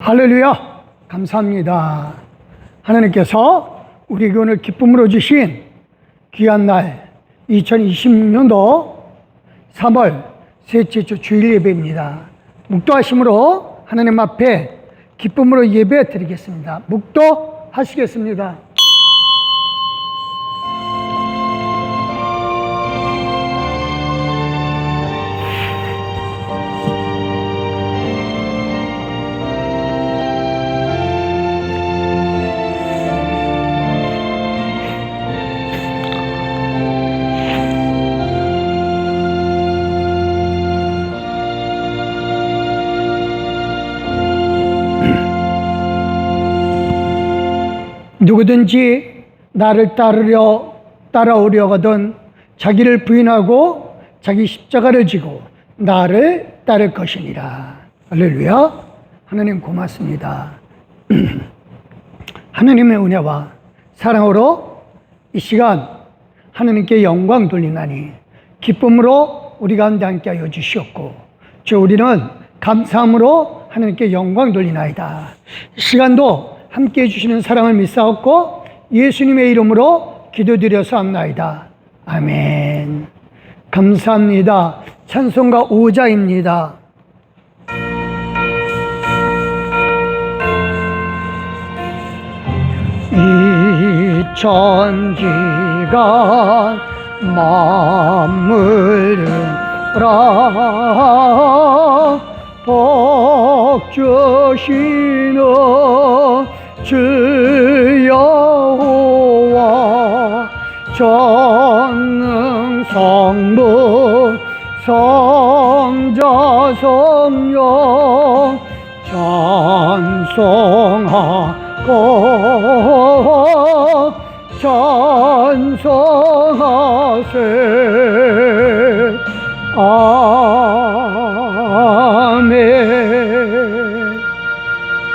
할렐루야! 감사합니다. 하나님께서 우리 교회를 기쁨으로 주신 귀한 날 2026년도 3월 셋째 주 주일 예배입니다. 묵도하심으로 하나님 앞에 기쁨으로 예배 드리겠습니다. 묵도하시겠습니다. 누구든지 나를 따라오려거든 자기를 부인하고 자기 십자가를 지고 나를 따를 것이니라. 할렐루야. 하나님 고맙습니다. 하나님의 은혜와 사랑으로 이 시간 하나님께 영광 돌리나니 기쁨으로 우리 가운데 함께하여 주시옵고 주 우리는 감사함으로 하나님께 영광 돌리나이다. 이 시간도 함께 해주시는 사랑을 믿사옵고 예수님의 이름으로 기도드려서 합나이다. 아멘. 감사합니다. 찬송가 5자입니다. 이 천지가 만물을 복 주시는 주 여호와 전능 성부 성자 성령 찬송하고 찬송하세. 아멘.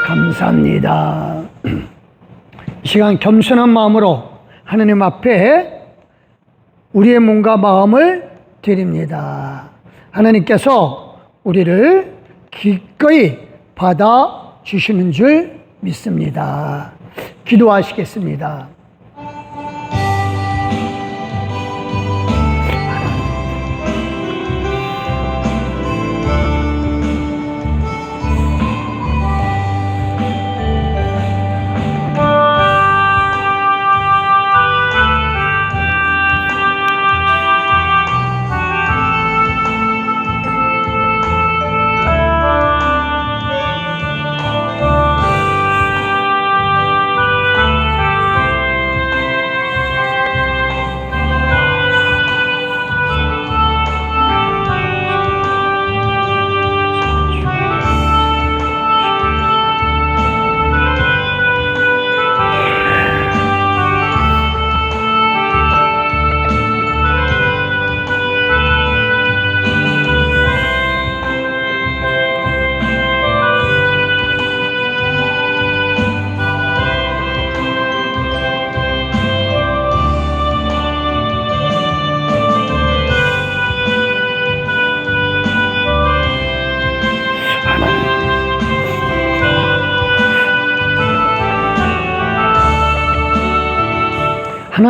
감사합니다. 이 시간 겸손한 마음으로 하나님 앞에 우리의 몸과 마음을 드립니다. 하나님께서 우리를 기꺼이 받아주시는 줄 믿습니다. 기도하시겠습니다.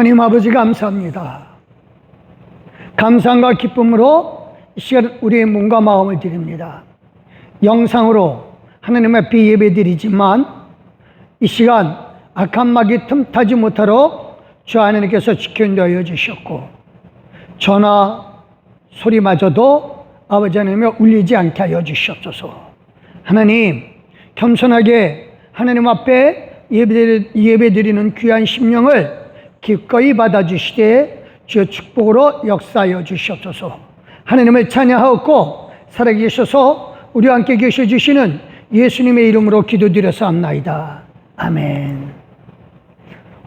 하나님 아버지 감사합니다. 감사함과 기쁨으로 이 시간 우리의 몸과 마음을 드립니다. 영상으로 하나님 앞에 예배 드리지만 이 시간 악한 마귀 틈타지 못하도록 주 하나님께서 지켜주어 주셨고 전화 소리마저도 아버지 하나님의 울리지 않게 하여 주시옵소서. 하나님 겸손하게 하나님 앞에 예배 드리는 귀한 심령을 기꺼이 받아주시되 주의 축복으로 역사하여 주시옵소서. 하나님을 찬양하옵고 살아계셔서 우리와 함께 계셔주시는 예수님의 이름으로 기도드려서 합나이다. 아멘.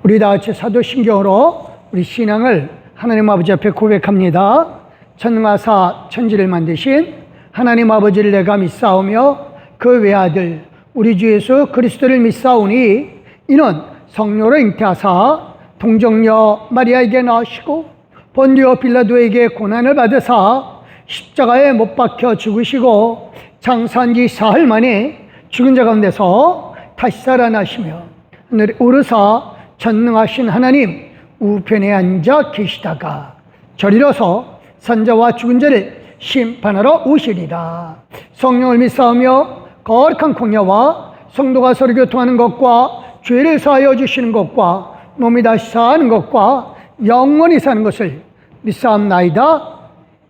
우리 다같이 사도신경으로 우리 신앙을 하나님 아버지 앞에 고백합니다. 천하사 천지를 만드신 하나님 아버지를 내가 믿사오며 그 외아들 우리 주 예수 그리스도를 믿사오니 이는 성령으로 잉태하사 동정녀 마리아에게 나으시고 본디오 빌라도에게 고난을 받으사 십자가에 못 박혀 죽으시고 장사한 지 사흘 만에 죽은 자 가운데서 다시 살아나시며 하늘에 오르사 전능하신 하나님 우편에 앉아 계시다가 저리로서 산자와 죽은 자를 심판하러 오시리라. 성령을 믿사오며 거룩한 공야와 성도가 서로 교통하는 것과 죄를 사하여 주시는 것과 몸이 다시 사는 것과 영원히 사는 것을 믿사옵나이다.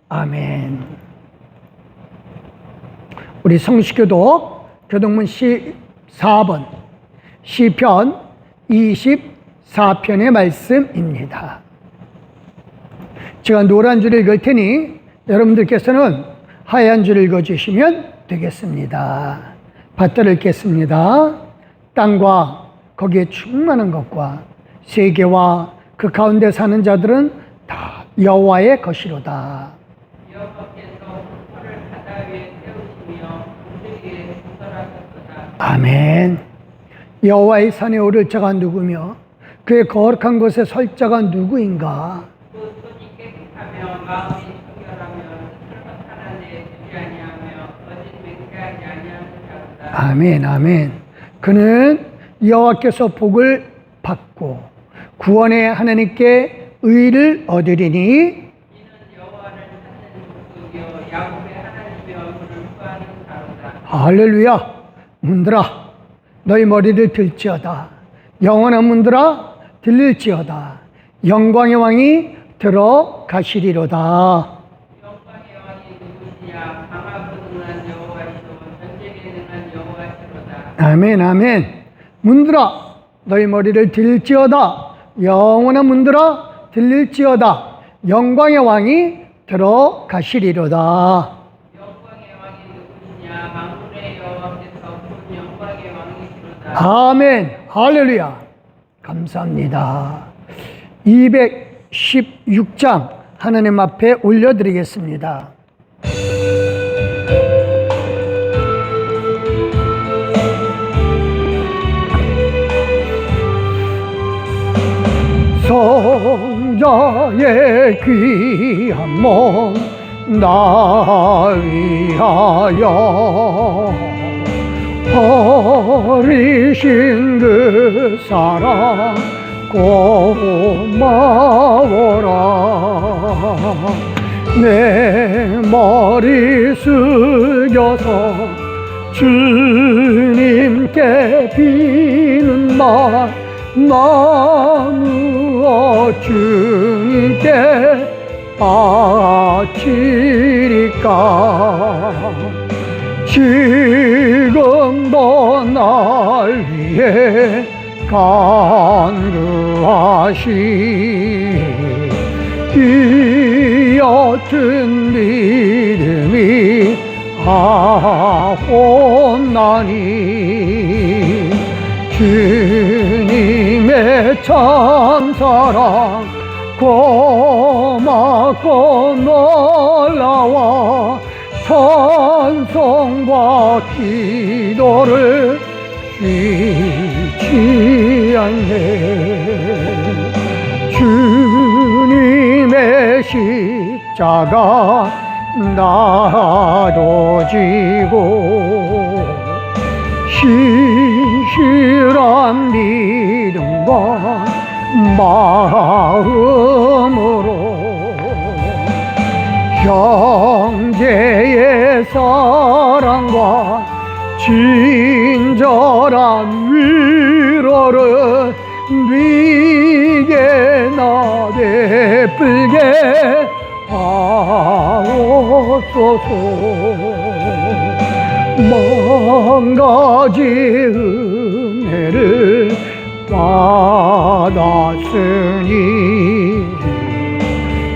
아멘. 우리 성식교독 교독문 14번 시편 24편의 말씀입니다. 제가 노란 줄을 읽을 테니 여러분들께서는 하얀 줄을 읽어주시면 되겠습니다. 밭들을 읽겠습니다. 땅과 거기에 충만한 것과 세계와 그 가운데 사는 자들은 다 여호와의 것이로다. 여호와께서 흙을 바다 위에 세우시며 물들이에 건설하셨도다. 아멘. 여호와의 산에 오를 자가 누구며 그의 거룩한 곳에 설 자가 누구인가? 그 손이 깨끗하며 마음이 청결하며 뜻을 허탄한 데 두지 아니하며 거짓 맹세하지 아니하는 자로다. 아멘, 아멘. 그는 여호와께서 복을 받고 구원의 하나님께 의를 얻으리니 이는 여호와를 찾는 족속이요 야곱의 하나님의 얼굴을 구하는 자로다. 할렐루야. 문들아 너희 머리를 들지어다. 영원한 문들아 들릴지어다. 영광의 왕이 들어가시리로다. 영광의 왕이 누구시냐? 강하고 능한 여호와시오 전쟁에 능한 여호와시로다. 아멘, 아멘. 문들아 너희 머리를 들지어다. 영원한 문들아 들릴지어다. 영광의 왕이 들어가시리로다. 영광의 왕이 누구시냐? 만군의 여호와께서 본 영광의 왕이시로다. 아멘. 할렐루야. 감사합니다. 216장 하나님 앞에 올려드리겠습니다. 성자의 귀한 몸 나 위하여 버리신 그 사랑 고마워라. 내 머리 숙여서 주님께 비는 말 나누어 주님께 바치리까. 지금도 날 위해 간구하시 이 옅은 믿음이 하옵나니 주님의 참사랑 고맙고 놀라워 찬송과 기도를 쉬지 않네. 주님의 십자가 나도 지고 신실한 믿음과 마음으로 형제의 사랑과 친절한 위로를 네게 나 베풀게 하옵소서. 만 가지 은혜를 받았으니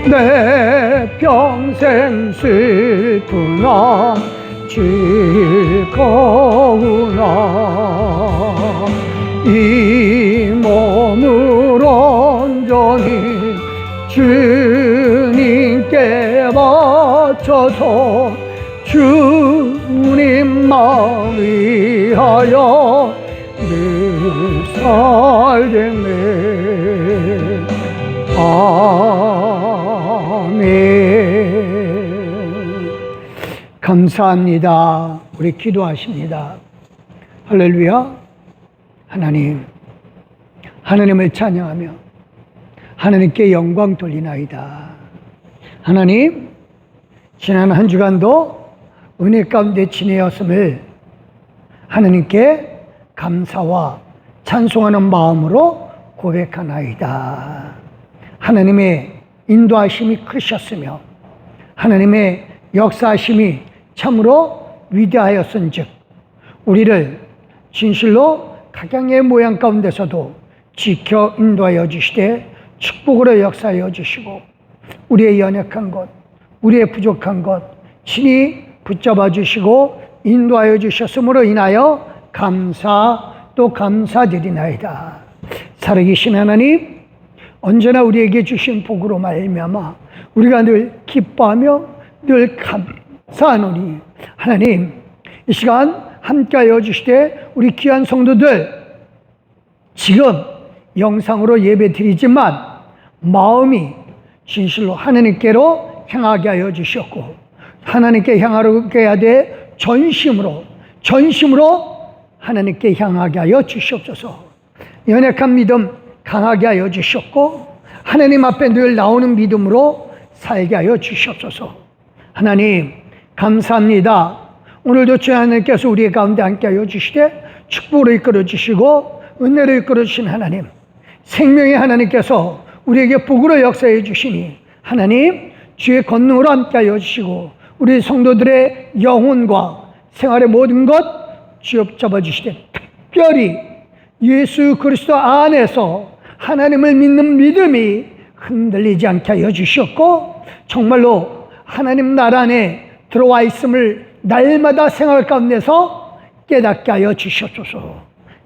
내 평생 슬프나 즐거우나 이 몸을 온전히 주님께 바쳐서 주님만 위하여 늘 살겠네. 아멘. 감사합니다. 우리 기도하십니다. 할렐루야. 하나님을 찬양하며 하나님께 영광 돌리나이다. 하나님, 지난 한 주간도 은혜 가운데 지내었음을 하나님께 감사와 찬송하는 마음으로 고백하나이다. 하나님의 인도하심이 크셨으며 하나님의 역사하심이 참으로 위대하였은즉 우리를 진실로 각양의 모양 가운데서도 지켜 인도하여 주시되 축복으로 역사하여 주시고 우리의 연약한 것, 우리의 부족한 것 친히 붙잡아 주시고 인도하여 주셨으므로 인하여 감사 또 감사드리나이다. 살아계신 하나님, 언제나 우리에게 주신 복으로 말미암아 우리가 늘 기뻐하며 늘 감사하노니 하나님, 이 시간 함께하여 주시되 우리 귀한 성도들 지금 영상으로 예배 드리지만 마음이 진실로 하나님께로 향하게 하여 주셨고 하나님께 향하게 하되 전심으로 하나님께 향하게 하여 주시옵소서. 연약한 믿음 강하게 하여 주셨고 하나님 앞에 늘 나오는 믿음으로 살게 하여 주시옵소서. 하나님 감사합니다. 오늘도 주 하나님께서 우리 가운데 함께 하여 주시되 축복으로 이끌어 주시고 은혜로 이끌어 주신 하나님, 생명의 하나님께서 우리에게 복으로 역사해 주시니 하나님 주의 권능으로 함께 하여 주시고 우리 성도들의 영혼과 생활의 모든 것 쥐어잡아 주시되 특별히 예수 그리스도 안에서 하나님을 믿는 믿음이 흔들리지 않게 하여 주셨고 정말로 하나님 나라 안에 들어와 있음을 날마다 생활 가운데서 깨닫게 하여 주시옵소서.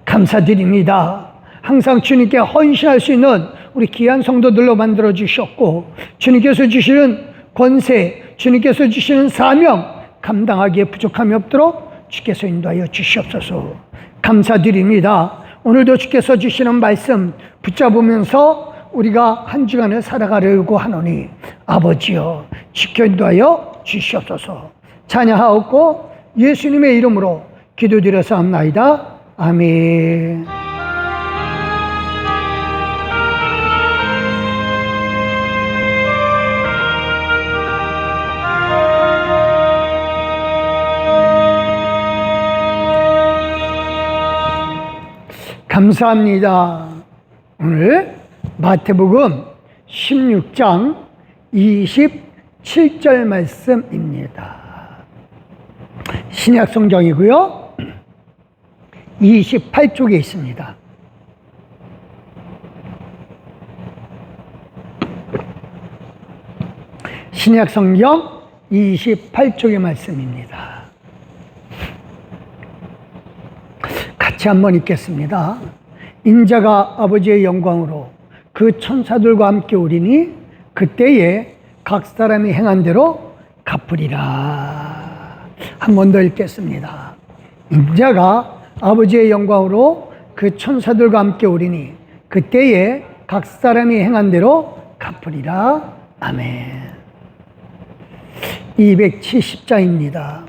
감사드립니다. 항상 주님께 헌신할 수 있는 우리 귀한 성도들로 만들어 주셨고 주님께서 주시는 권세, 주님께서 주시는 사명 감당하기에 부족함이 없도록 주께서 인도하여 주시옵소서. 감사드립니다. 오늘도 주께서 주시는 말씀 붙잡으면서 우리가 한 주간을 살아가려고 하노니 아버지여 지켜 인도하여 주시옵소서. 찬양하옵고 예수님의 이름으로 기도드려사옵나이다. 아멘. 감사합니다. 오늘 마태복음 16장 27절 말씀입니다. 신약 성경이고요. 28쪽에 있습니다. 신약 성경 28쪽의 말씀입니다. 같이 한번 읽겠습니다. 인자가 아버지의 영광으로 그 천사들과 함께 오리니 그때에 각 사람이 행한 대로 갚으리라. 한 번 더 읽겠습니다. 인자가 아버지의 영광으로 그 천사들과 함께 오리니 그때에 각 사람이 행한 대로 갚으리라. 아멘. 270장입니다.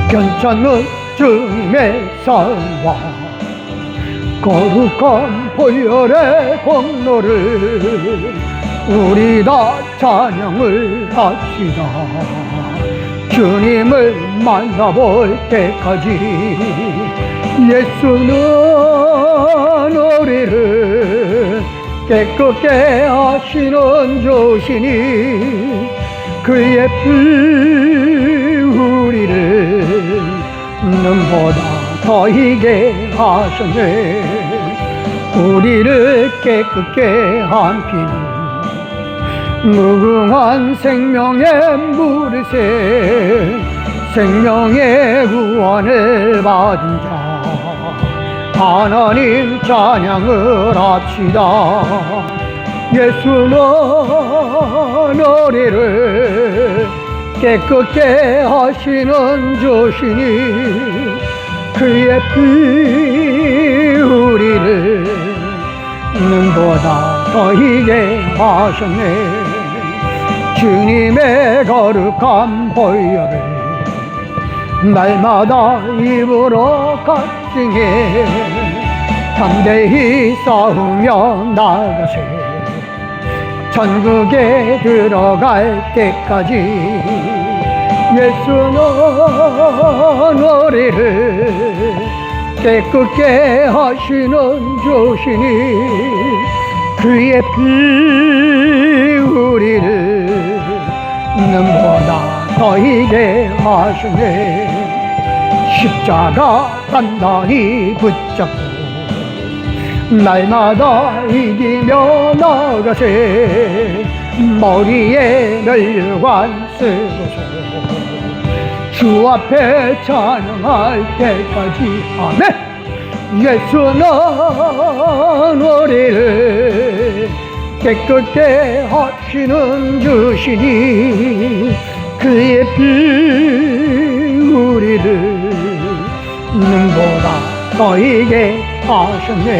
괜찮은 주님의 삶과 거룩한 보혈의 공로를 우리 다 찬양을 합시다. 주님을 만나볼 때까지 예수는 우리를 깨끗게 하시는 주시니 그의 피 우리를 눈보다 더 희게 하셨네. 우리를 깨끗게 한 피는 무궁한 생명의 물새 생명의 구원을 받은 자 하나님 찬양을 합시다. 예수는 우리를 깨끗게 하시는 주시니 그의 피 우리를 눈보다 서이게 하셨네. 주님의 거룩한 보혈을 날마다 입으로 값등에 담대히 싸우며 나가세. 천국에 들어갈 때까지 예수는 우리를 깨끗게 하시는 주시니 그의 피 우리를 눈보다 더이게 하시네. 십자가 단단히 붙잡고 날마다 이기며 나가세. 머리에 멸류관 쓰고서 주 앞에 찬양할 때까지. 아멘. 예수는 우리를 깨끗게 하시는 주시니 그의 피 우리를 눈보다 더이게 하셨네.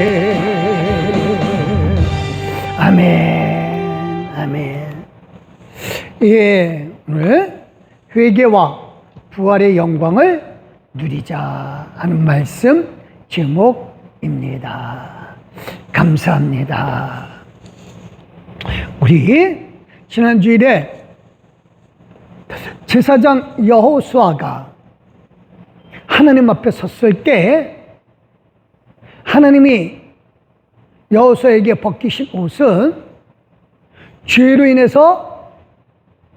아멘. 아멘. 예, 오늘 회개와 부활의 영광을 누리자 하는 말씀 제목입니다. 감사합니다. 우리 지난 주일에 제사장 여호수아가 하나님 앞에 섰을 때 하나님이 여호수아에게 벗기신 옷은 죄로 인해서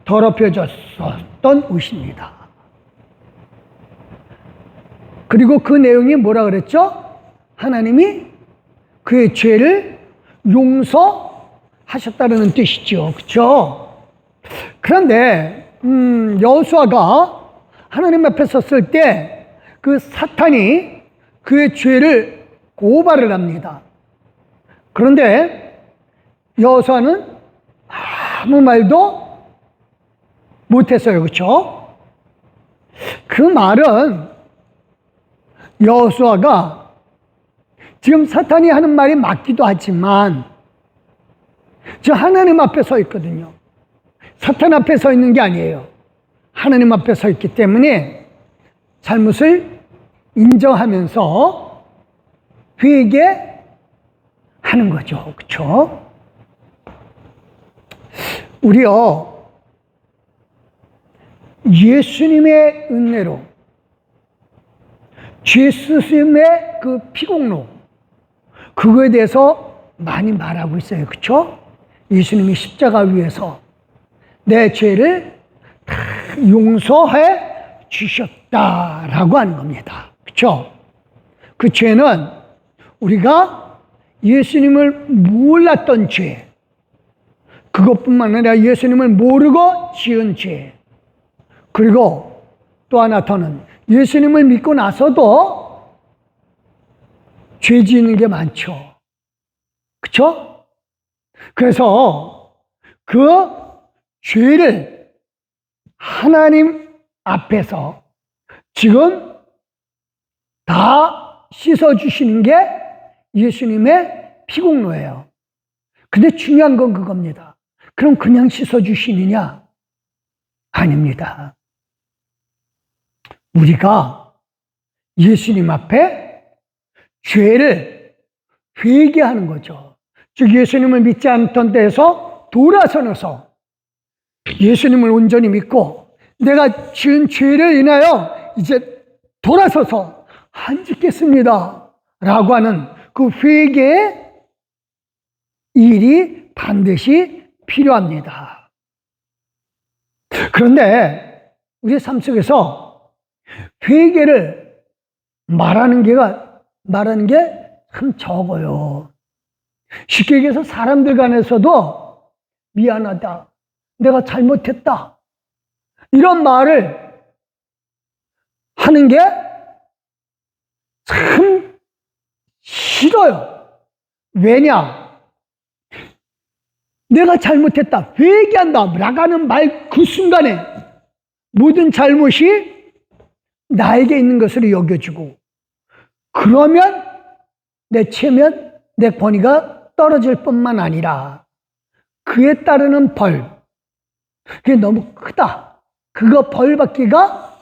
더럽혀졌었던 옷입니다. 그리고 그 내용이 뭐라 그랬죠? 하나님이 그의 죄를 용서하셨다는 뜻이죠. 그렇죠? 그런데 여호수아가 하나님 앞에 섰을 때 그 사탄이 그의 죄를 고발을 합니다. 그런데 여호수아는 아무 말도 못했어요. 그렇죠? 그 말은 여호수아가 지금 사탄이 하는 말이 맞기도 하지만 저 하나님 앞에 서 있거든요. 사탄 앞에 서 있는 게 아니에요. 하나님 앞에 서 있기 때문에 잘못을 인정하면서 회개하는 거죠. 그렇죠? 우리요, 예수님의 은혜로 죄 쓰심의 그 피공로, 그거에 대해서 많이 말하고 있어요. 그렇죠? 예수님이 십자가 위에서 내 죄를 다 용서해 주셨다라고 하는 겁니다. 그렇죠? 그 죄는 우리가 예수님을 몰랐던 죄, 그것뿐만 아니라 예수님을 모르고 지은 죄, 그리고 또 하나 더는 예수님을 믿고 나서도 죄 지는 게 많죠. 그렇죠? 그래서 그 죄를 하나님 앞에서 지금 다 씻어주시는 게 예수님의 피공로예요. 근데 중요한 건 그겁니다. 그럼 그냥 씻어주시느냐? 아닙니다. 우리가 예수님 앞에 죄를 회개하는 거죠. 즉 예수님을 믿지 않던 데에서 돌아서서 예수님을 온전히 믿고 내가 지은 죄를 인하여 이제 돌아서서 안 짓겠습니다 라고 하는 그 회개의 일이 반드시 필요합니다. 그런데 우리 삶 속에서 회개를 말하는 게 참 적어요. 쉽게 얘기해서 사람들 간에서도 미안하다, 내가 잘못했다, 이런 말을 하는 게 참 싫어요. 왜냐? 내가 잘못했다, 회개한다 라고 하는 말 그 순간에 모든 잘못이 나에게 있는 것으로 여겨지고, 그러면 내 체면, 내 권위가 떨어질 뿐만 아니라 그에 따르는 벌, 그게 너무 크다. 그거 벌 받기가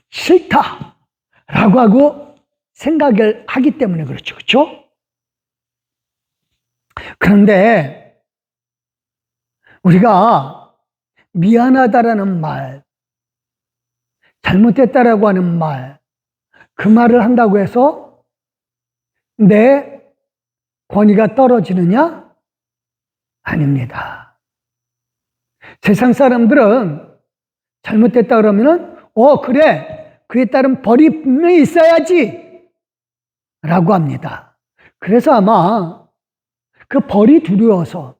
싫다라고 하고 생각을 하기 때문에 그렇죠. 그렇죠? 그런데 우리가 미안하다라는 말, 잘못했다라고 하는 말, 그 말을 한다고 해서 내 권위가 떨어지느냐? 아닙니다. 세상 사람들은 잘못됐다 그러면은 그래, 그에 따른 벌이 분명히 있어야지 라고 합니다. 그래서 아마 그 벌이 두려워서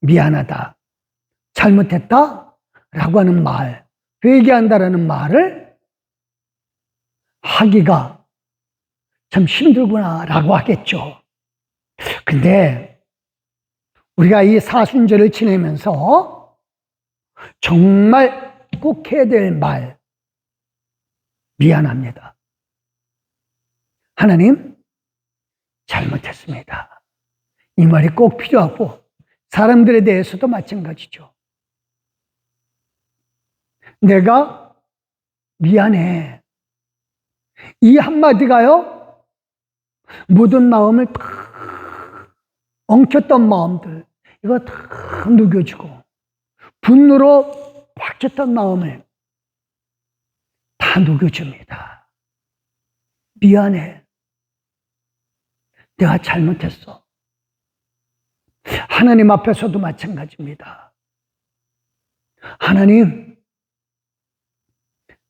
미안하다, 잘못했다 라고 하는 말, 회개한다라는 말을 하기가 참 힘들구나 라고 하겠죠. 근데 우리가 이 사순절을 지내면서 정말 꼭 해야 될 말, 미안합니다. 하나님, 잘못했습니다. 이 말이 꼭 필요하고 사람들에 대해서도 마찬가지죠. 내가 미안해. 이 한마디가요, 모든 마음을 다 엉켰던 마음들, 이거 다 녹여주고, 분노로 꽉 찼던 마음을 다 녹여줍니다. 미안해. 내가 잘못했어. 하나님 앞에서도 마찬가지입니다. 하나님,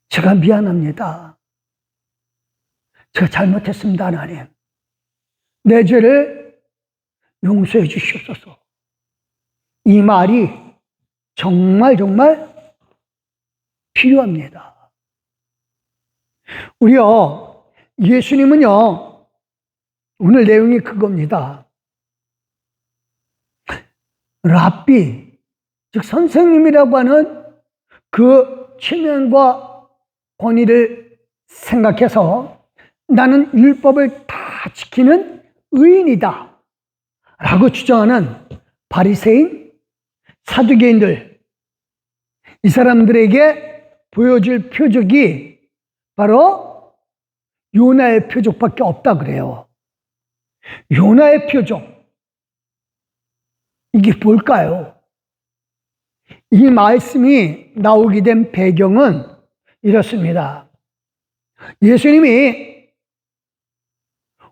제가 미안합니다. 제가 잘못했습니다, 하나님. 내 죄를 용서해 주시옵소서. 이 말이 정말 필요합니다. 우리요, 예수님은요, 오늘 내용이 그겁니다. 랍비, 즉 선생님이라고 하는 그 체면과 권위를 생각해서 나는 율법을 다 지키는 의인이다 라고 주장하는 바리새인, 사두개인들, 이 사람들에게 보여줄 표적이 바로 요나의 표적밖에 없다 그래요. 요나의 표적, 이게 뭘까요? 이 말씀이 나오게 된 배경은 이렇습니다. 예수님이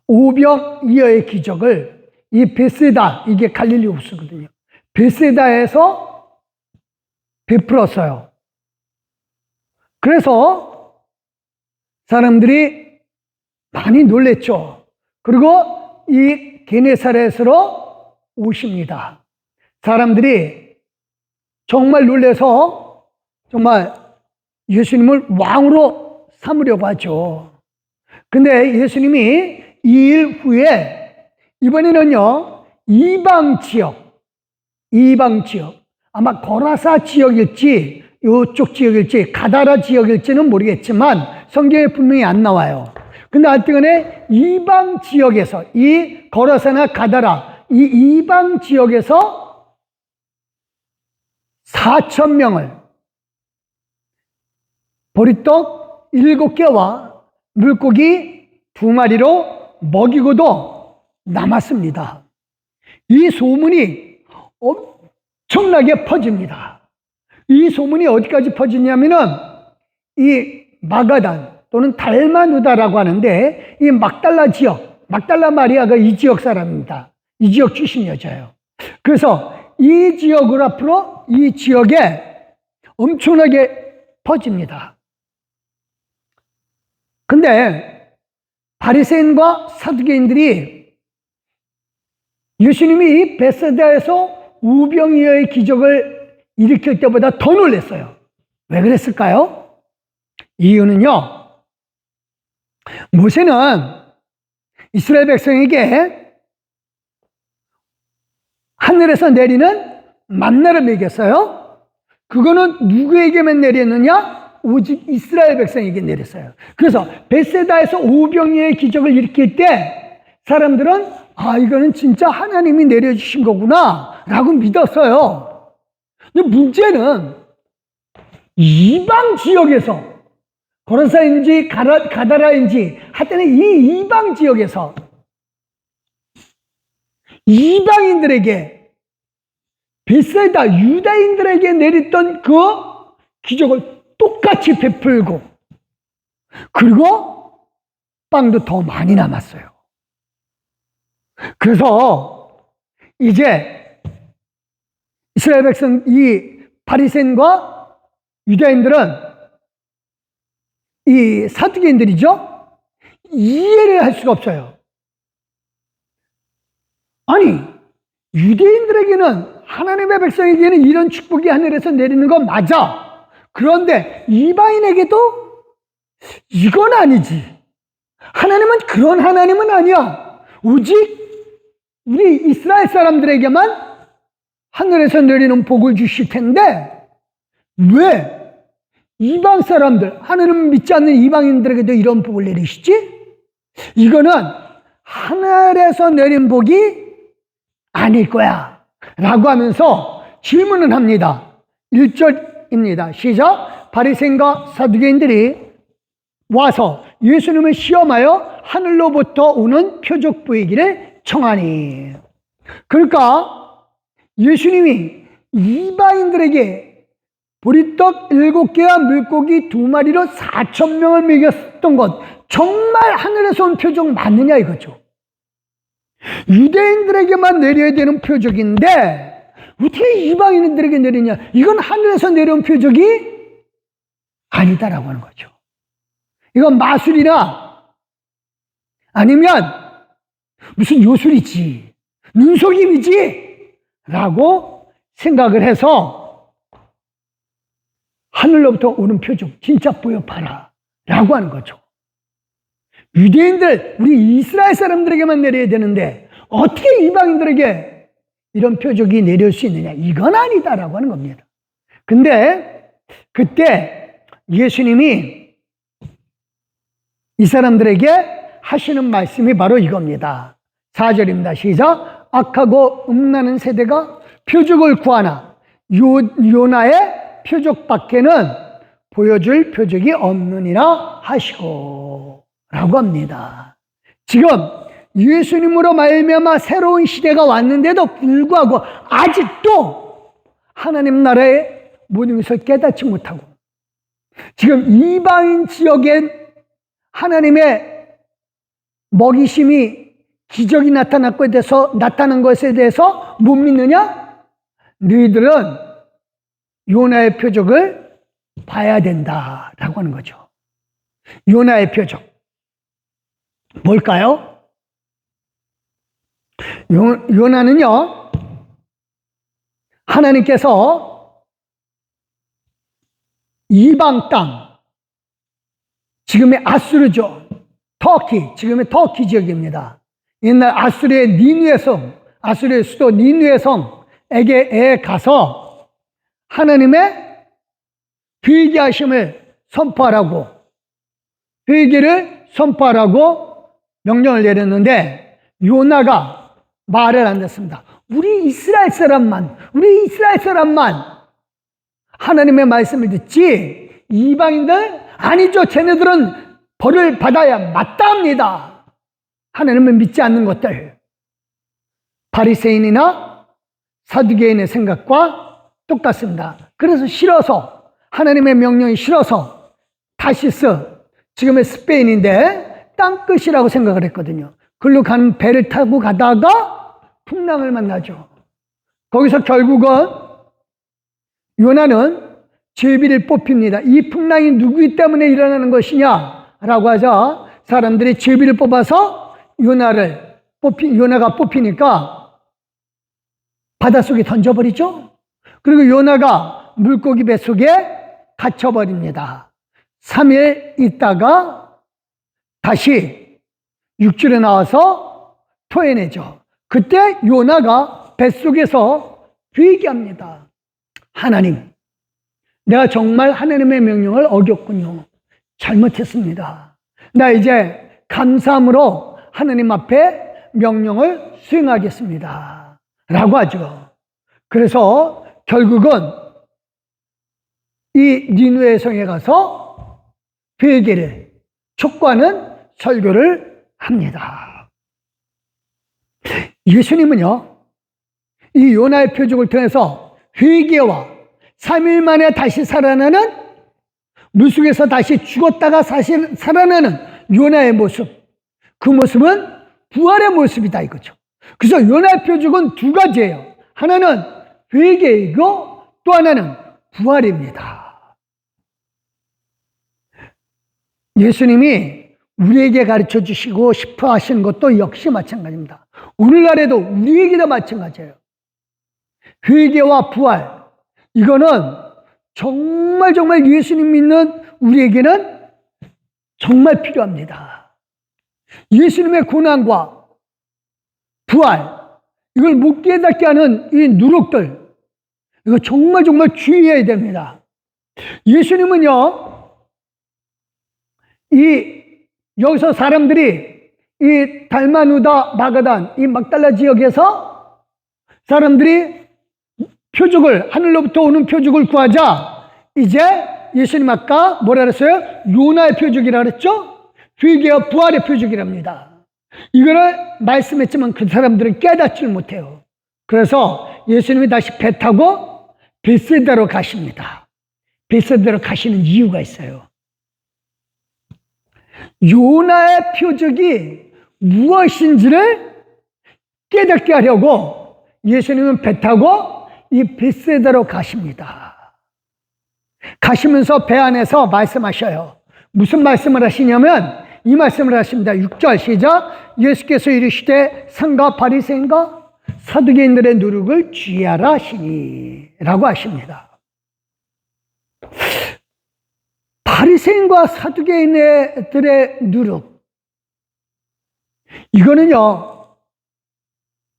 오병이어의 기적을 이 베세다, 이게 갈릴리 호수거든요. 베세다에서 베풀었어요. 그래서 사람들이 많이 놀랬죠. 그리고 이 게네사렛으로 오십니다. 사람들이 정말 놀라서 정말 예수님을 왕으로 삼으려고 하죠. 근데 예수님이 2일 후에 이번에는요, 이방 지역, 아마 거라사 지역일지 이쪽 지역일지 가다라 지역일지는 모르겠지만 성경에 분명히 안 나와요. 근데 하여튼간에 이방 지역에서, 이 거라사나 가다라 이 이방 지역에서 4,000명을 보리떡 7개와 물고기 2마리로 먹이고도 남았습니다. 이 소문이 엄청나게 퍼집니다. 이 소문이 어디까지 퍼지냐면은 이 마가단 또는 달마누다라고 하는데 이 막달라 지역, 막달라 마리아가 이 지역 사람입니다. 이 지역 출신 여자예요. 그래서 이 지역을 앞으로 이 지역에 엄청나게 퍼집니다. 근데 바리새인과 사두개인들이 예수님이 이 베세다에서 우병이어의 기적을 일으킬 때보다 더 놀랐어요. 왜 그랬을까요? 이유는요, 모세는 이스라엘 백성에게 하늘에서 내리는 만나를 먹였어요. 그거는 누구에게만 내렸느냐? 오직 이스라엘 백성에게 내렸어요. 그래서 베세다에서 오병이어의 기적을 일으킬 때 사람들은 이거는 진짜 하나님이 내려주신 거구나 라고 믿었어요. 근데 문제는 이방 지역에서, 고라사인지 가다라인지 하여튼 이 이방 지역에서 이방인들에게, 베세다 유다인들에게 내렸던 그 기적을 똑같이 베풀고, 그리고 빵도 더 많이 남았어요. 그래서 이제 이스라엘 백성, 이 바리새인과 유다인들은, 이 사두개인들이죠, 이해를 할 수가 없어요. 아니, 유대인들에게는, 하나님의 백성에게는 이런 축복이 하늘에서 내리는 건 맞아. 그런데 이방인에게도 이건 아니지. 하나님은 그런 하나님은 아니야. 오직 우리 이스라엘 사람들에게만 하늘에서 내리는 복을 주실 텐데, 왜 이방 사람들, 하나님을 믿지 않는 이방인들에게도 이런 복을 내리시지? 이거는 하늘에서 내린 복이 아닐 거야 라고 하면서 질문을 합니다. 1절입니다. 시작. 바리새인과 사두개인들이 와서 예수님을 시험하여 하늘로부터 오는 표적 보이기를 청하니. 그러니까 예수님이 이방인들에게 보리떡 7개와 물고기 2마리로 4,000명을 먹였던 것, 정말 하늘에서 온 표적 맞느냐 이거죠. 유대인들에게만 내려야 되는 표적인데 어떻게 이방인들에게 내리냐? 이건 하늘에서 내려온 표적이 아니다라고 하는 거죠. 이건 마술이나 아니면 무슨 요술이지, 눈속임이지 라고 생각을 해서 하늘로부터 오는 표적 진짜 보여봐라 라고 하는 거죠. 유대인들, 우리 이스라엘 사람들에게만 내려야 되는데 어떻게 이방인들에게 이런 표적이 내려올 수 있느냐? 이건 아니다라고 하는 겁니다. 근데 그때 예수님이 이 사람들에게 하시는 말씀이 바로 이겁니다. 4절입니다. 시작. 악하고 음란한 세대가 표적을 구하나 요나의 표적밖에는 보여줄 표적이 없느니라 하시고 라고 합니다. 지금 예수님으로 말미암아 새로운 시대가 왔는데도 불구하고 아직도 하나님 나라의 모든 것을 깨닫지 못하고, 지금 이방인 지역엔 하나님의 먹이심이 기적이 나타난 것에 대해서 못 믿느냐? 너희들은 요나의 표적을 봐야 된다라고 하는 거죠. 요나의 표적 뭘까요? 요나는요, 하나님께서 이방 땅, 지금의 아수르죠, 터키, 지금의 터키 지역입니다. 옛날 아수르의 니누의 성, 아수르의 수도 니누의 성에게 가서 하나님의 회개하심을 선포하라고, 회개를 선포하라고 명령을 내렸는데 요나가 말을 안 듣습니다. 우리 이스라엘 사람만 하나님의 말씀을 듣지 이방인들 아니죠. 쟤네들은 벌을 받아야 마땅합니다. 하나님을 믿지 않는 것들. 바리새인이나 사두개인의 생각과 똑같습니다. 그래서 싫어서, 하나님의 명령이 싫어서 타시스, 지금의 스페인인데 땅끝이라고 생각을 했거든요. 글로 가는 배를 타고 가다가 풍랑을 만나죠. 거기서 결국은 요나는 제비를 뽑힙니다. 이 풍랑이 누구 때문에 일어나는 것이냐라고 하자 사람들이 제비를 뽑아서 요나가 뽑히니까 바닷속에 던져버리죠. 그리고 요나가 물고기 뱃속에 갇혀버립니다. 3일 있다가 다시 육지로 나와서 토해내죠. 그때 요나가 뱃속에서 회개합니다. 하나님, 내가 정말 하나님의 명령을 어겼군요. 잘못했습니다. 나 이제 감사함으로 하나님 앞에 명령을 수행하겠습니다 라고 하죠. 그래서 결국은 이 니느웨 성에 가서 회개를 촉구하는 설교를 합니다. 예수님은요, 이 요나의 표적을 통해서 회개와 3일 만에 다시 살아나는, 물속에서 다시 죽었다가 다시 살아나는 요나의 모습, 그 모습은 부활의 모습이다 이거죠. 그래서 요나의 표적은 두 가지예요. 하나는 회개이고 또 하나는 부활입니다. 예수님이 우리에게 가르쳐 주시고 싶어 하시는 것도 역시 마찬가지입니다. 오늘날에도 우리에게도 마찬가지예요. 회개와 부활, 이거는 정말 예수님 믿는 우리에게는 정말 필요합니다. 예수님의 고난과 부활, 이걸 못 깨닫게 하는 이 누룩들, 이거 정말 주의해야 됩니다. 예수님은요, 여기서 사람들이 이 달마누다 마가단, 이 막달라 지역에서 사람들이 표적을, 하늘로부터 오는 표적을 구하자, 이제 예수님 아까 뭐라 그랬어요? 요나의 표적이라 그랬죠? 회개와 부활의 표적이랍니다. 이거를 말씀했지만 그 사람들은 깨닫지를 못해요. 그래서 예수님이 다시 배 타고 벳세다로 가십니다. 벳세다로 가시는 이유가 있어요. 요나의 표적이 무엇인지를 깨닫게 하려고 예수님은 배 타고 이 벳세다로 가십니다. 가시면서 배 안에서 말씀하셔요. 무슨 말씀을 하시냐면 이 말씀을 하십니다. 6절 시작. 예수께서 이르시되 상가 바리새인과 사두개인들의 누룩을 주의하라 하시니 라고 하십니다. 바리새인과 사두개인들의 누룩, 이거는요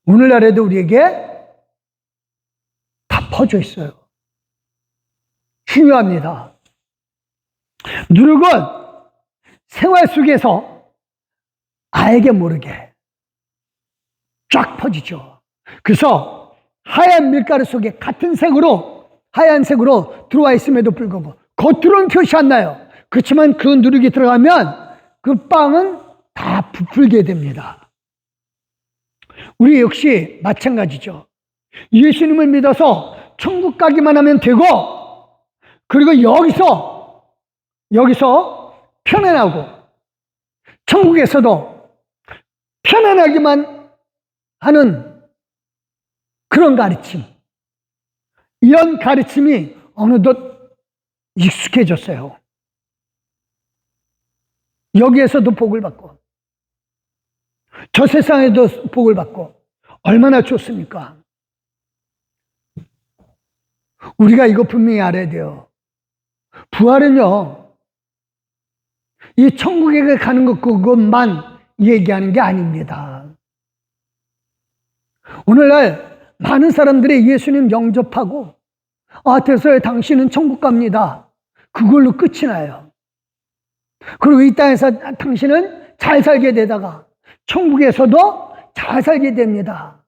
오늘날에도 우리에게 다 퍼져 있어요. 중요합니다. 누룩은 생활 속에서 알게 모르게 쫙 퍼지죠. 그래서 하얀 밀가루 속에 같은 색으로, 하얀색으로 들어와 있음에도 불구하고 겉으로는 표시 안 나요. 그렇지만 그 누룩이 들어가면 그 빵은 다 부풀게 됩니다. 우리 역시 마찬가지죠. 예수님을 믿어서 천국 가기만 하면 되고, 그리고 여기서 편안하고 천국에서도 편안하기만 하는 그런 가르침, 이런 가르침이 어느덧 익숙해졌어요. 여기에서도 복을 받고 저 세상에도 복을 받고 얼마나 좋습니까? 우리가 이거 분명히 알아야 돼요. 부활은요, 이 천국에 가는 것 그것만 얘기하는 게 아닙니다. 오늘날 많은 사람들이 예수님 영접하고 됐어요, 당신은 천국 갑니다, 그걸로 끝이 나요. 그리고 이 땅에서 당신은 잘 살게 되다가 천국에서도 잘 살게 됩니다.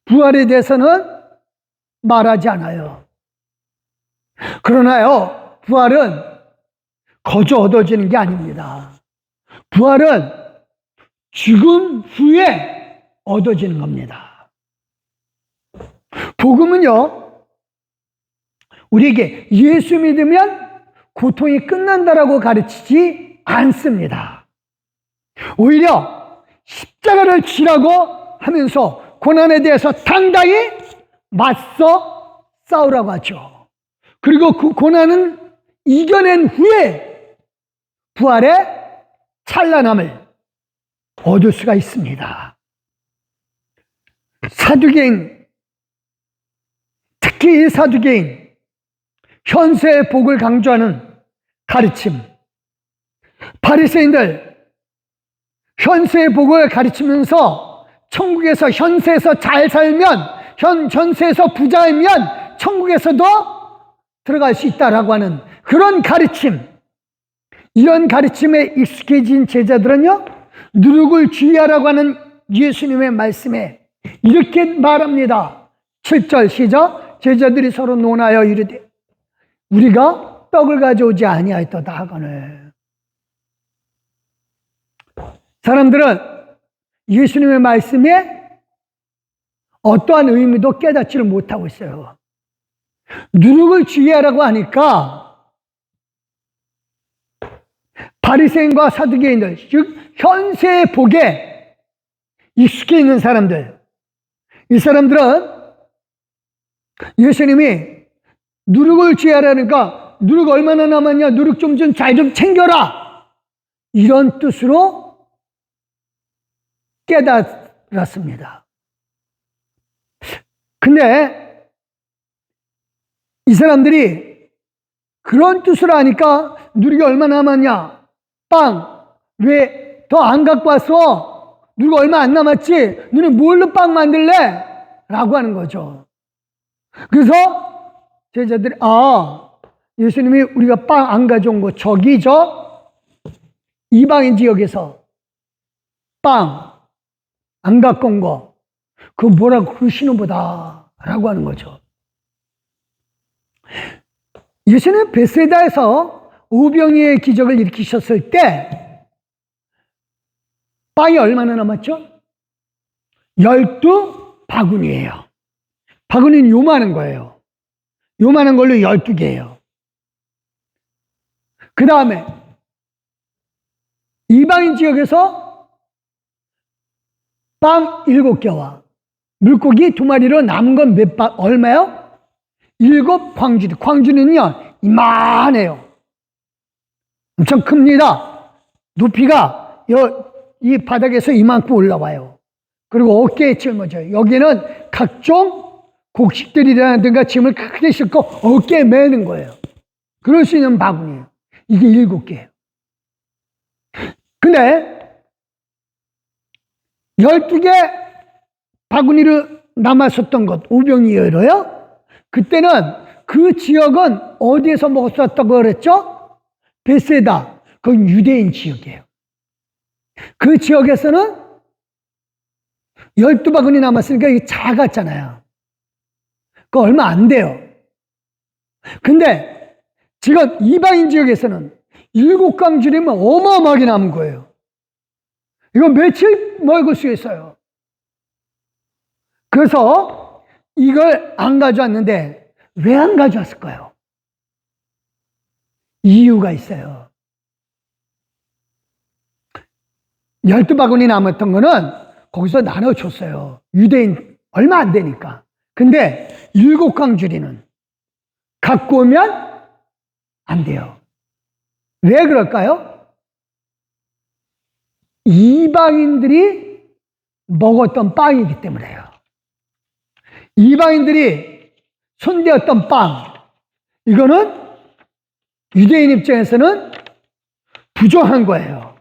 부활에 대해서는 말하지 않아요. 그러나요, 부활은 거저 얻어지는 게 아닙니다. 부활은 죽음 후에 얻어지는 겁니다. 복음은요, 우리에게 예수 믿으면 고통이 끝난다라고 가르치지 않습니다. 오히려 십자가를 지라고 하면서 고난에 대해서 당당히 맞서 싸우라고 하죠. 그리고 그 고난은 이겨낸 후에 부활의 찬란함을 얻을 수가 있습니다. 사두개인, 특히 이 사두개인, 현세의 복을 강조하는 가르침, 바리새인들 현세의 복을 가르치면서 천국에서, 현세에서 잘 살면, 현세에서 부자이면 천국에서도 들어갈 수 있다라고 하는 그런 가르침, 이런 가르침에 익숙해진 제자들은요, 누룩을 주의하라고 하는 예수님의 말씀에 이렇게 말합니다. 7절 시작. 제자들이 서로 논하여 이르되 우리가 떡을 가져오지 아니하였도다 하거늘. 사람들은 예수님의 말씀에 어떠한 의미도 깨닫지를 못하고 있어요. 누룩을 주의하라고 하니까 바리새인과 사두개인들, 즉 현세의 복에 익숙해 있는 사람들, 이 사람들은 예수님이 누룩을 주의하라니까 누룩 얼마나 남았냐, 누룩 좀 잘 좀 챙겨라, 이런 뜻으로 깨달았습니다. 근데 이 사람들이 그런 뜻으로 하니까 누룩이 얼마나 남았냐, 빵 왜 더 안 갖고 왔어, 누룩 얼마 안 남았지, 너네 뭘로 빵 만들래? 라고 하는 거죠. 그래서 제자들이 예수님이 우리가 빵 안 가져온 거 저기 이방인 지역에서 빵 안 갖고 온 거 그거 뭐라고 그러시는 보다 라고 하는 거죠. 예수님 베세다에서 오병이의 기적을 일으키셨을 때 빵이 얼마나 남았죠? 12바구니예요. 바구니는 요만한 거예요. 요만한 걸로 12개예요. 그 다음에 이방인 지역에서 빵 7개와 물고기 2마리로 남은 건 얼마요? 7광주리. 광주리는요 이만해요. 엄청 큽니다. 높이가 이 바닥에서 이만큼 올라와요. 그리고 어깨에 짊어져요. 여기는 각종 곡식들이라든가 짐을 크게 싣고 어깨에 매는 거예요. 그럴 수 있는 바구니예요. 이게 7개예요. 근데 12개 바구니로 남았었던 것, 오병이어로요. 그때는 그 지역은 어디에서 먹었었다고 그랬죠? 베세다. 그건 유대인 지역이에요. 그 지역에서는 12바구니 남았으니까 이게 작았잖아요. 그거 얼마 안 돼요. 근데 지금 이방인 지역에서는 7광주리면 어마어마하게 남은 거예요. 이거 며칠 먹을 수 있어요. 그래서 이걸 안 가져왔는데 왜 안 가져왔을까요? 이유가 있어요. 12바구니 남았던 거는 거기서 나눠줬어요. 유대인 얼마 안 되니까. 근데 7광주리는 갖고 오면 안 돼요. 왜 그럴까요? 이방인들이 먹었던 빵이기 때문에요. 이방인들이 손대었던 빵, 이거는 유대인 입장에서는 부정한 거예요.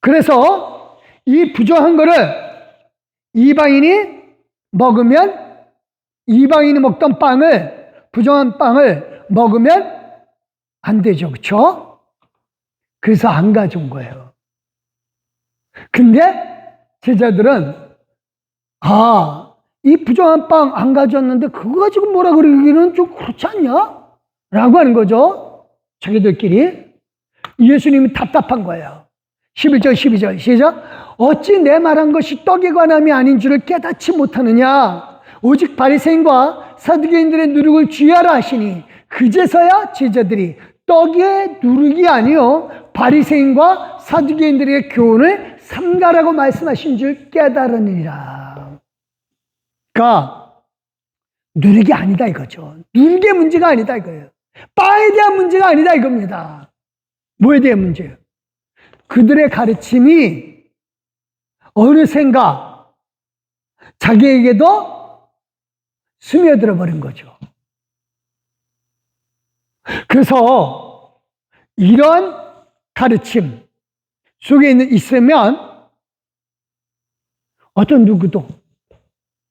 그래서 이 부정한 거를 이방인이 먹으면, 이방인이 먹던 빵을, 부정한 빵을 먹으면 안 되죠. 그렇죠? 그래서 안 가져온 거예요. 근데 제자들은 이 부정한 빵 안 가져왔는데 그거 가지고 뭐라 그러기는 좀 그렇지 않냐? 라고 하는 거죠. 자기들끼리. 예수님이 답답한 거예요. 11절 12절 시작. 어찌 내 말한 것이 떡에 관함이 아닌 줄을 깨닫지 못하느냐? 오직 바리새인과 사두개인들의 누룩을 주의하라 하시니 그제서야 제자들이 떡의 누룩이 아니요 바리새인과 사두개인들의 교훈을 삼가라고 말씀하신 줄 깨달으니라. 그러니까 누룩이 아니다 이거죠. 누룩의 문제가 아니다 이거예요. 빵에 대한 문제가 아니다 이겁니다. 뭐에 대한 문제예요? 그들의 가르침이 어느샌가 자기에게도 스며들어 버린 거죠. 그래서 이런 가르침 속에 있으면 어떤 누구도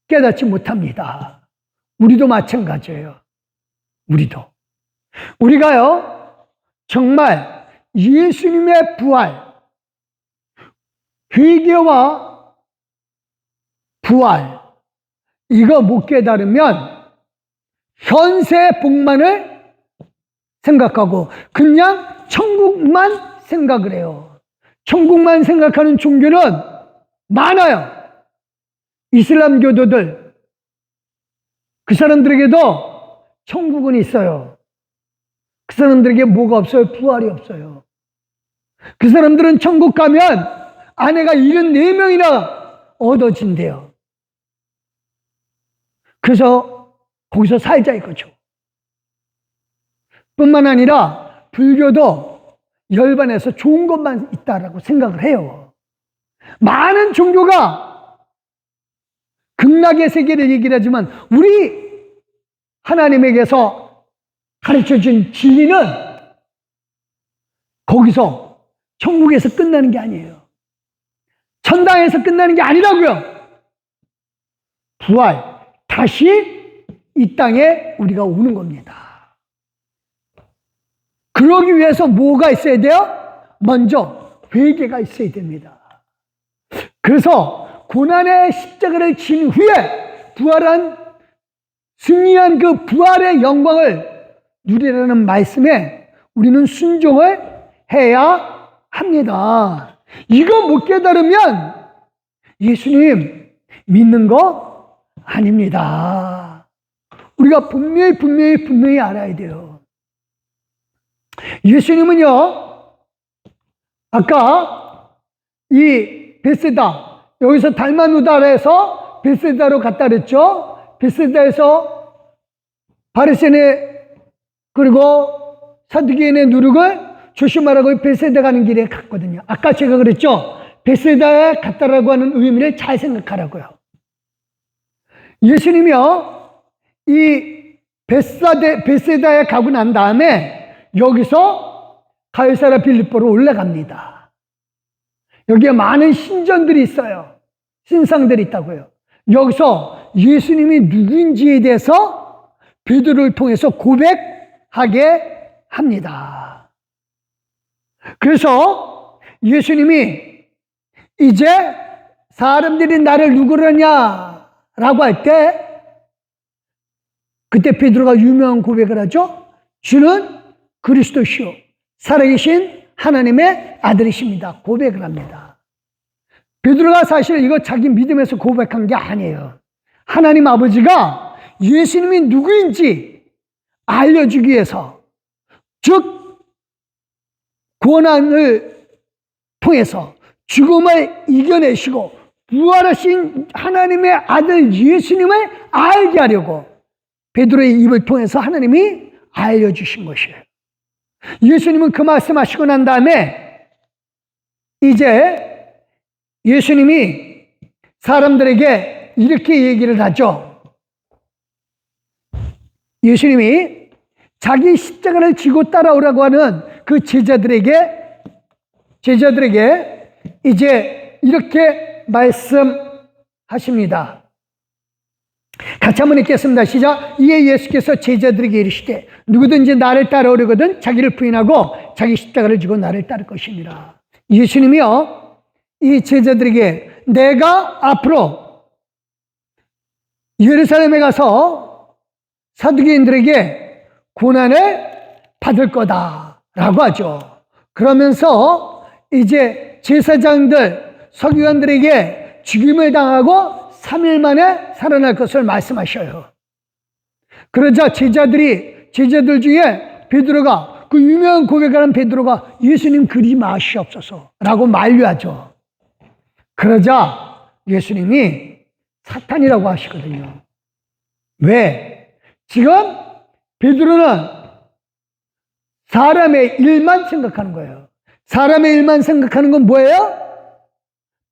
깨닫지 못합니다. 우리도 마찬가지예요. 우리가요 정말 예수님의 부활, 회개와 부활, 이거 못 깨달으면 현세 복만을 생각하고 그냥 천국만 생각을 해요. 천국만 생각하는 종교는 많아요. 이슬람 교도들, 그 사람들에게도 천국은 있어요. 그 사람들에게 뭐가 없어요? 부활이 없어요. 그 사람들은 천국 가면 아내가 74명이나 얻어진대요. 그래서 거기서 살자 이거죠. 뿐만 아니라 불교도 열반에서 좋은 것만 있다라고 생각을 해요. 많은 종교가 극락의 세계를 얘기를 하지만 우리 하나님에게서 가르쳐준 진리는 거기서 천국에서 끝나는 게 아니에요. 천당에서 끝나는 게 아니라고요. 부활, 다시 이 땅에 우리가 오는 겁니다. 그러기 위해서 뭐가 있어야 돼요? 먼저 회개가 있어야 됩니다. 그래서 고난의 십자가를 진 후에 부활한 승리한 그 부활의 영광을 누리라는 말씀에 우리는 순종을 해야 합니다. 이거 못 깨달으면 예수님 믿는 거 아닙니다. 우리가 분명히 알아야 돼요. 예수님은요, 아까 이 베세다, 여기서 달마누다에서 베세다로 갔다 그랬죠? 베세다에서 바리새인의 그리고 사두개인의 누룩을 조심하라고 베세다 가는 길에 갔거든요. 아까 제가 그랬죠? 베세다에 갔다라고 하는 의미를 잘 생각하라고요. 예수님이요, 이 베세다에 가고 난 다음에 여기서 가이사랴 빌립보로 올라갑니다. 여기에 많은 신전들이 있어요. 신상들이 있다고요. 여기서 예수님이 누구인지에 대해서 베드로를 통해서 고백하게 합니다. 그래서 예수님이 이제 사람들이 나를 누구라냐라고 할 때 그때 베드로가 유명한 고백을 하죠. 주는 그리스도시요 살아계신 하나님의 아들이십니다. 고백을 합니다. 베드로가 사실 이거 자기 믿음에서 고백한 게 아니에요. 하나님 아버지가 예수님이 누구인지 알려주기 위해서, 즉 고난을 통해서 죽음을 이겨내시고 부활하신 하나님의 아들 예수님을 알게 하려고 베드로의 입을 통해서 하나님이 알려주신 것이에요. 예수님은 그 말씀하시고 난 다음에 이제 예수님이 사람들에게 이렇게 얘기를 하죠. 예수님이 자기 십자가를 지고 따라오라고 하는 그 제자들에게 이제 이렇게 말씀하십니다. 같이 한번 읽겠습니다. 시작. 이에 예수께서 제자들에게 이르시되 누구든지 나를 따라오려거든 자기를 부인하고 자기 십자가를 지고 나를 따를 것입니다. 예수님이요, 이 제자들에게 내가 앞으로 예루살렘에 가서 사두개인들에게 고난을 받을 거다라고 하죠. 그러면서 이제 제사장들, 서기관들에게 죽임을 당하고 3일 만에 살아날 것을 말씀하셔요. 그러자 제자들 중에 베드로가, 그 유명한 고백하는 베드로가 예수님 그리 마시옵소서 라고 만류하죠. 그러자 예수님이 사탄이라고 하시거든요. 왜? 지금 베드로는 사람의 일만 생각하는 거예요. 사람의 일만 생각하는 건 뭐예요?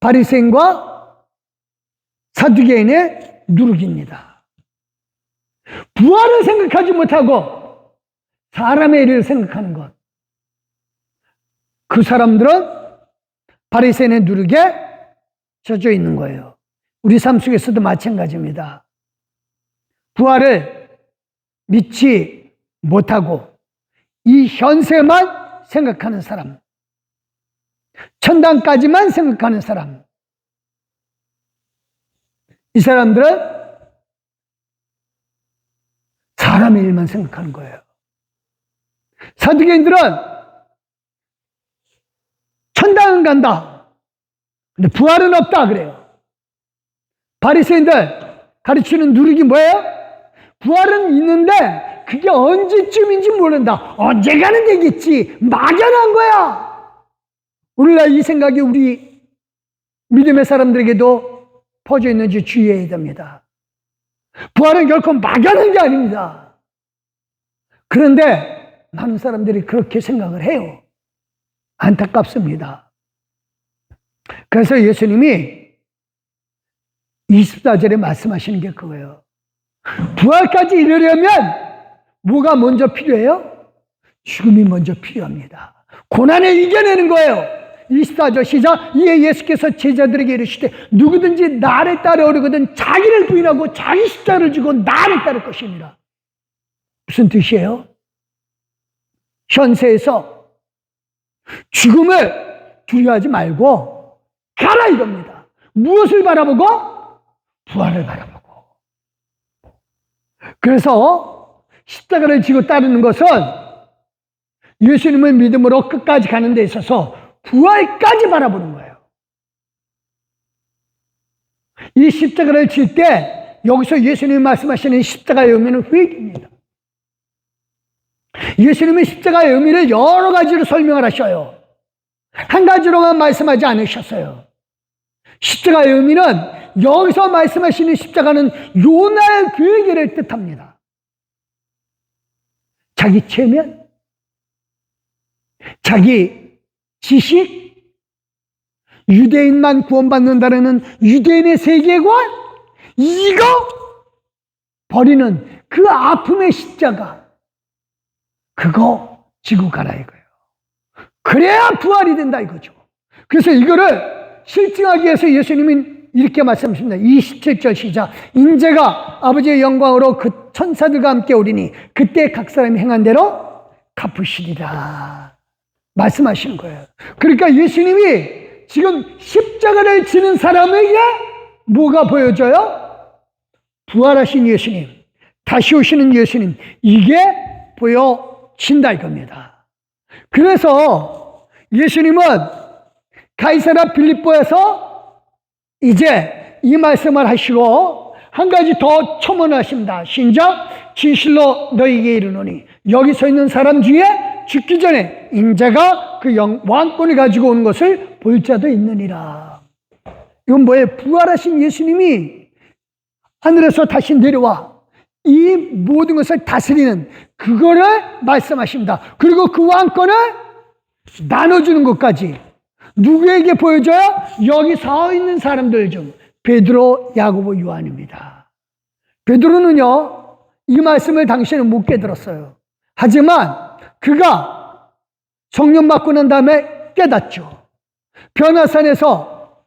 바리새인과 사두개인의 누룩입니다. 부활을 생각하지 못하고 사람의 일을 생각하는 것. 그 사람들은 바리새인의 누룩에 젖어 있는 거예요. 우리 삶 속에서도 마찬가지입니다. 부활을 믿지 못하고 이 현세만 생각하는 사람, 천당까지만 생각하는 사람, 이 사람들은 사람의 일만 생각하는 거예요. 사두개인들은 천당은 간다. 근데 부활은 없다 그래요. 바리새인들 가르치는 누룩이 뭐예요? 부활은 있는데 그게 언제쯤인지 모른다. 언젠가는 되겠지. 막연한 거야. 오늘날 이 생각이 우리 믿음의 사람들에게도 퍼져 있는지 주의해야 됩니다. 부활은 결코 막연한 게 아닙니다. 그런데 많은 사람들이 그렇게 생각을 해요. 안타깝습니다. 그래서 예수님이 24절에 말씀하시는 게 그거예요. 부활까지 이르려면 뭐가 먼저 필요해요? 죽음이 먼저 필요합니다. 고난을 이겨내는 거예요. 24절 시작. 이에 예수께서 제자들에게 이르시되 누구든지 나를 따르려거든 자기를 부인하고 자기 십자가를 지고 나를 따를 것입니다. 무슨 뜻이에요? 현세에서 죽음을 두려워하지 말고 가라 이겁니다. 무엇을 바라보고? 부활을 바라보고. 그래서 십자가를 지고 따르는 것은 예수님을 믿음으로 끝까지 가는 데 있어서 부활까지 바라보는 거예요. 이 십자가를 질 때 여기서 예수님이 말씀하시는 십자가의 의미는 회개입니다. 예수님이 십자가의 의미를 여러 가지로 설명을 하셔요. 한 가지로만 말씀하지 않으셨어요. 십자가의 의미는 여기서 말씀하시는 십자가는 요나의 회개를 뜻합니다. 자기 체면, 자기 지식, 유대인만 구원받는다는 유대인의 세계관, 이거 버리는 그 아픔의 십자가, 그거 지고 가라 이거예요. 그래야 부활이 된다 이거죠. 그래서 이거를 실증하기 위해서 예수님이 이렇게 말씀하십니다. 27절 시작. 인자가 아버지의 영광으로 그 천사들과 함께 오리니 그때 각 사람이 행한 대로 갚으시리라 말씀하시는 거예요. 그러니까 예수님이 지금 십자가를 지는 사람에게 뭐가 보여져요? 부활하신 예수님, 다시 오시는 예수님, 이게 보여진다 이겁니다. 그래서 예수님은 가이사랴 빌립보에서 이제 이 말씀을 하시고 한 가지 더 첨언을 하십니다. 신작 진실로 너희에게 이르노니 여기 서 있는 사람 중에 죽기 전에 인자가 그 왕권을 가지고 오는 것을 볼 자도 있느니라. 이건 뭐예요? 부활하신 예수님이 하늘에서 다시 내려와 이 모든 것을 다스리는 그거를 말씀하십니다. 그리고 그 왕권을 나눠주는 것까지 누구에게 보여줘요? 여기 서 있는 사람들 중 베드로, 야고보, 요한입니다. 베드로는요 이 말씀을 당시에는 못 깨달았어요. 하지만 그가 성령 받고 난 다음에 깨닫죠. 변화산에서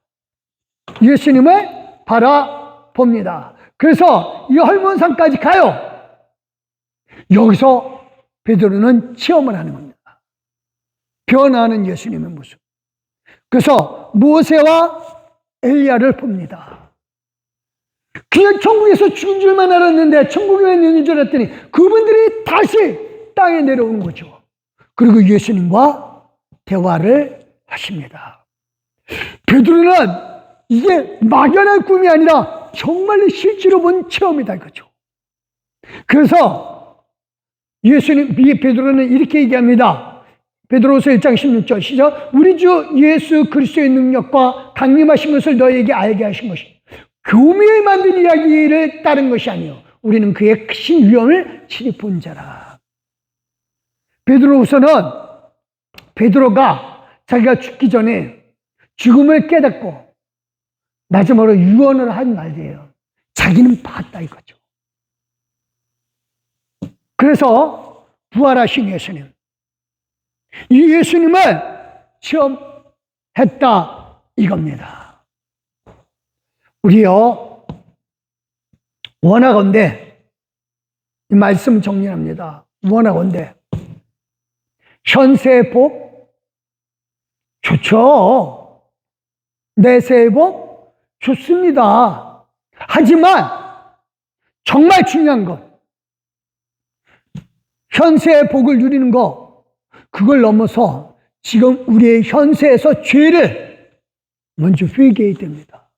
예수님을 바라봅니다. 그래서 이 헐몬산까지 가요. 여기서 베드로는 체험을 하는 겁니다. 변화하는 예수님의 모습. 그래서 모세와 엘리야를 봅니다. 그냥 천국에서 죽은 줄만 알았는데 천국에 있는 줄 알았더니 그분들이 다시 땅에 내려오는 거죠. 그리고 예수님과 대화를 하십니다. 베드로는 이게 막연한 꿈이 아니라 정말로 실제로 본 체험이다 이거죠. 그래서 베드로는 이렇게 얘기합니다. 베드로서 1장 16절 시작. 우리 주 예수 그리스도의 능력과 강림하신 것을 너희에게 알게 하신 것이 교묘히 만든 이야기를 따른 것이 아니요 우리는 그의 크신 위엄을 친히 본 자라. 베드로후서는 베드로가 자기가 죽기 전에 죽음을 깨닫고 마지막으로 유언을 한 말이에요. 자기는 봤다 이거죠. 그래서 부활하신 예수님, 이 예수님을 체험했다 이겁니다. 우리요 원하건대 이 말씀 정리합니다. 원하건대 현세의 복 좋죠. 내세의 복 좋습니다. 하지만 정말 중요한 것, 현세의 복을 누리는 것, 그걸 넘어서 지금 우리의 현세에서 죄를 먼저 회개해야 됩니다.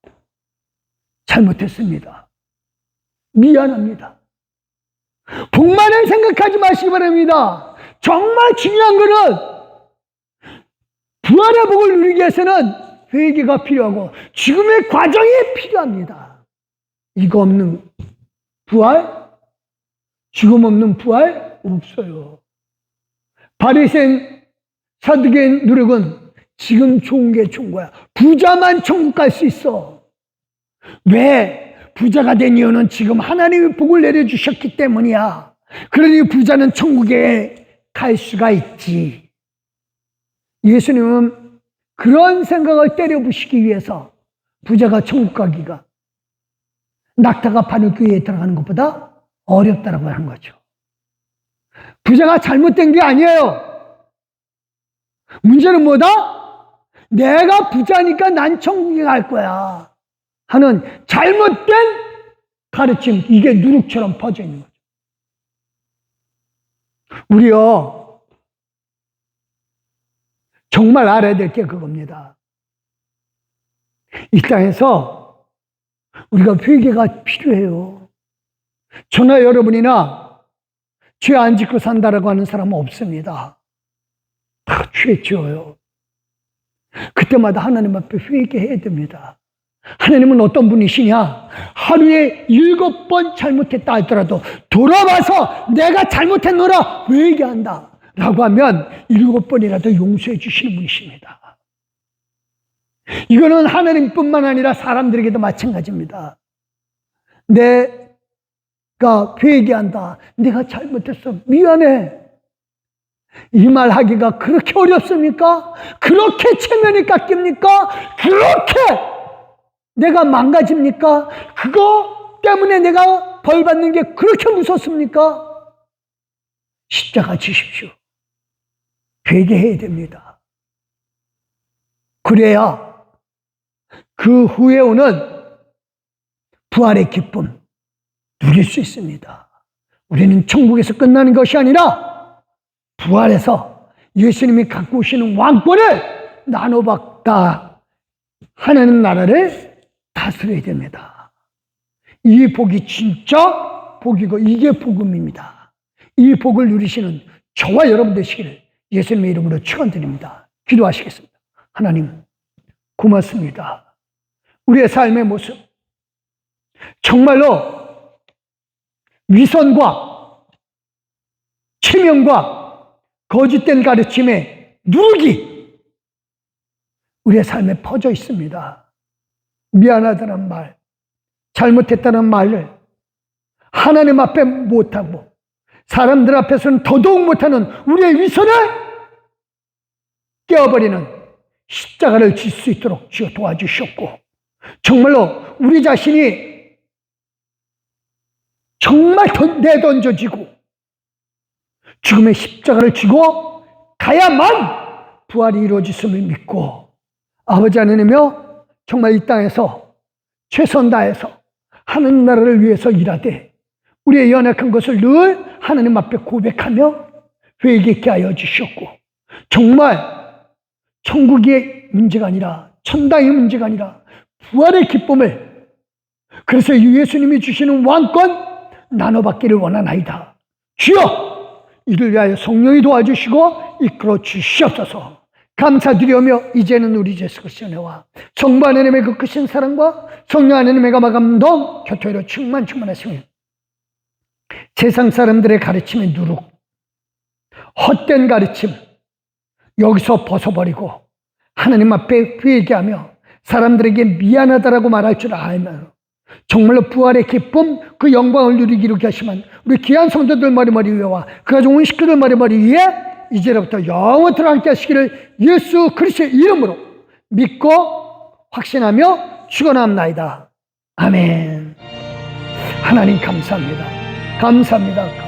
잘못했습니다. 미안합니다. 복만을 생각하지 마시기 바랍니다. 정말 중요한 것은 부활의 복을 누리기 위해서는 회개가 필요하고 지금의 과정이 필요합니다. 이거 없는 부활, 죽음 없는 부활 없어요. 바리새인 사두개인 누룩은 지금 좋은 게 좋은 거야. 부자만 천국 갈 수 있어. 왜? 부자가 된 이유는 지금 하나님의 복을 내려주셨기 때문이야. 그러니 부자는 천국에 갈 수가 있지. 예수님은 그런 생각을 때려부시기 위해서 부자가 천국 가기가 낙타가 바늘귀에 들어가는 것보다 어렵다라고 하는 거죠. 부자가 잘못된 게 아니에요. 문제는 뭐다? 내가 부자니까 난 천국에 갈 거야 하는 잘못된 가르침, 이게 누룩처럼 퍼져 있는 거죠. 우리요, 정말 알아야 될 게 그겁니다. 이 땅에서 우리가 회개가 필요해요. 저나 여러분이나 죄 안 짓고 산다라고 하는 사람은 없습니다. 다 죄 지어요. 그때마다 하나님 앞에 회개해야 됩니다. 하나님은 어떤 분이시냐? 하루에 7번 잘못했다 하더라도 돌아와서 내가 잘못했노라 회개한다 라고 하면 7번이라도 용서해 주시는 분이십니다. 이거는 하나님뿐만 아니라 사람들에게도 마찬가지입니다. 내가 회개한다. 내가 잘못했어. 미안해. 이 말 하기가 그렇게 어렵습니까? 그렇게 체면이 깎입니까? 그렇게 내가 망가집니까? 그거 때문에 내가 벌 받는 게 그렇게 무섭습니까? 십자가 지십시오. 회개해야 됩니다. 그래야 그 후에 오는 부활의 기쁨 누릴 수 있습니다. 우리는 천국에서 끝나는 것이 아니라 부활해서 예수님이 갖고 오시는 왕권을 나눠받다 하나님 나라를 다스려야 됩니다. 이 복이 진짜 복이고 이게 복음입니다. 이 복을 누리시는 저와 여러분 되시기를 예수님의 이름으로 축원드립니다. 기도하시겠습니다. 하나님 고맙습니다. 우리의 삶의 모습 정말로 위선과 체면과 거짓된 가르침에 누룩이 우리의 삶에 퍼져 있습니다. 미안하다는 말, 잘못했다는 말을 하나님 앞에 못하고 사람들 앞에서는 더더욱 못하는 우리의 위선을 깨어버리는 십자가를 질 수 있도록 주여 도와주셨고, 정말로 우리 자신이 정말 내던져지고 죽음의 십자가를 지고 가야만 부활이 이루어졌음을 믿고, 아버지 하나님이여 정말 이 땅에서 최선 다해서 하나님 나라를 위해서 일하되 우리의 연약한 것을 늘 하나님 앞에 고백하며 회개케 하여 주셨고, 정말 천국의 문제가 아니라 천당의 문제가 아니라 부활의 기쁨을, 그래서 예수님이 주시는 왕권 나눠받기를 원하나이다. 주여 이를 위하여 성령이 도와주시고 이끌어 주시옵소서. 감사드리오며 이제는 우리 예수 그리스도의 은혜와 성부 하나님의 그 크신 사랑과 성령 하나님의 감동 교토로 충만하시며 세상 사람들의 가르침에 누룩, 헛된 가르침 여기서 벗어버리고 하나님 앞에 회개하며 사람들에게 미안하다라고 말할 줄 알며 정말로 부활의 기쁨, 그 영광을 누리기로 결심한 우리 귀한 성도들 머리머리 위에와 그 가족 온 식구들 머리머리 위에 이제부터 영원토록 함께 하시기를 예수 그리스도의 이름으로 믿고 확신하며 축원합니다. 아멘. 하나님 감사합니다. 감사합니다.